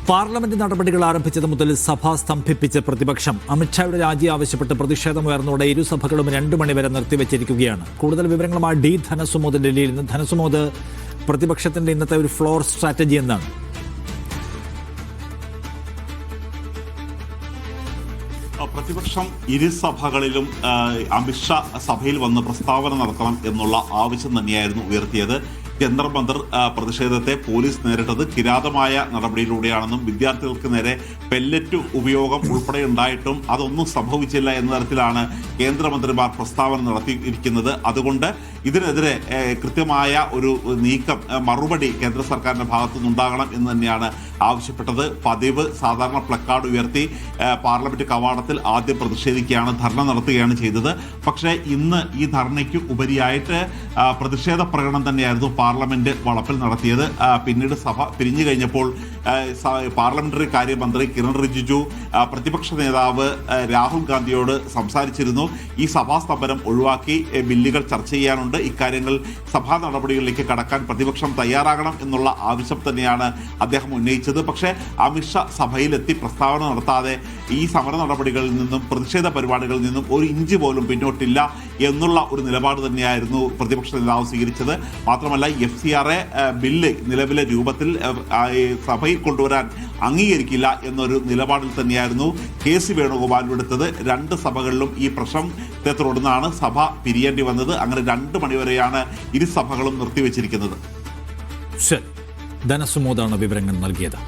Parliament നടപടികൾ ആരംഭിച്ചത് മുതൽ സഭ സ്തംഭിപ്പിച്ച പ്രതിപക്ഷം അമിത്ഷായുടെ രാജി ആവശ്യപ്പെട്ട് പ്രതിഷേധമുയർന്നോടെ ഇരുസഭകളും 2 മണിവരെ നിർത്തിവെച്ചിരിക്കുകയാണ്. കൂടുതൽ വിവരങ്ങളുമായി ഡി ധനസുമോദ് ഡൽഹിയിൽ നിന്ന്. ധനസുമോദ്, പ്രതിപക്ഷത്തിന്റെ ഇന്നത്തെ ഒരു ഫ്ലോർ സ്ട്രാറ്റജി എന്താണ്? പ്രതിപക്ഷം ഇരുസഭകളിലും അമിത്ഷാ സഭയിൽ വന്ന് പ്രസ്താവന നടത്തണം എന്നുള്ള ആവശ്യം തന്നെയായിരുന്നു ഉയർത്തിയത്. ജന്തർ മന്ദർ പ്രതിഷേധത്തെ പോലീസ് നേരിട്ടത് കിരാതമായ നടപടിയിലൂടെയാണെന്നും വിദ്യാർത്ഥികൾക്ക് നേരെ പെല്ലറ്റ് ഉപയോഗം ഉൾപ്പെടെ ഉണ്ടായിട്ടും അതൊന്നും സംഭവിച്ചില്ല എന്ന തരത്തിലാണ് കേന്ദ്രമന്ത്രിമാർ പ്രസ്താവന നടത്തിയിരിക്കുന്നത്. അതുകൊണ്ട് ഇതിനെതിരെ കൃത്യമായ ഒരു നീക്കം, മറുപടി കേന്ദ്ര സർക്കാരിന്റെ ഭാഗത്തു നിന്നുണ്ടാകണം എന്ന് തന്നെയാണ് ആവശ്യപ്പെട്ടത്. പതിവ് സാധാരണ പ്ലക്കാർഡ് ഉയർത്തി പാർലമെന്റ് കവാടത്തിൽ ആദ്യം പ്രതിഷേധിക്കുകയാണ്, ധർണ നടത്തുകയാണ് ചെയ്തത്. പക്ഷേ ഇന്ന് ഈ ധർണയ്ക്ക് ഉപരിയായിട്ട് പ്രതിഷേധ പ്രകടനം തന്നെയായിരുന്നു പാർലമെന്റ് വളപ്പിൽ നടത്തിയത്. പിന്നീട് സഭ പിരിഞ്ഞു കഴിഞ്ഞപ്പോൾ പാർലമെന്ററി കാര്യമന്ത്രി കിരൺ റിജിജു പ്രതിപക്ഷ നേതാവ് രാഹുൽ ഗാന്ധിയോട് സംസാരിച്ചിരുന്നു. ഈ സഭാസ്തംഭനം ഒഴിവാക്കി ബില്ലുകൾ ചർച്ച ചെയ്യാനുണ്ട്, ഇക്കാര്യങ്ങൾ സഭാ നടപടികളിലേക്ക് കടക്കാൻ പ്രതിപക്ഷം തയ്യാറാകണം എന്നുള്ള ആവശ്യം തന്നെയാണ് അദ്ദേഹം ഉന്നയിച്ചത്. പക്ഷേ അമിത്ഷാ സഭയിലെത്തി പ്രസ്താവന നടത്താതെ ഈ സമര നടപടികളിൽ നിന്നും പ്രതിഷേധ പരിപാടികളിൽ നിന്നും ഒരു ഇഞ്ച് പോലും പിന്നോട്ടില്ല എന്നുള്ള ഒരു നിലപാട് തന്നെയായിരുന്നു പ്രതിപക്ഷ നേതാവ് സ്വീകരിച്ചത്. മാത്രമല്ല FCRA ബില്ല് നിലവിലെ രൂപത്തിൽ സഭയിൽ കൊണ്ടുവരാൻ അംഗീകരിക്കില്ല എന്നൊരു നിലപാടിൽ തന്നെയായിരുന്നു KC വേണുഗോപാൽ എടുത്തത്. 2 സഭകളിലും ഈ പ്രശ്നത്തെ തുടർന്നാണ് സഭ പിരിയേണ്ടി വന്നത്. അങ്ങനെ 2 മണിവരെയാണ് ഇരു സഭകളും നിർത്തിവെച്ചിരിക്കുന്നത്. ധനസുമോദാണ് വിവരങ്ങൾ നൽകിയത്.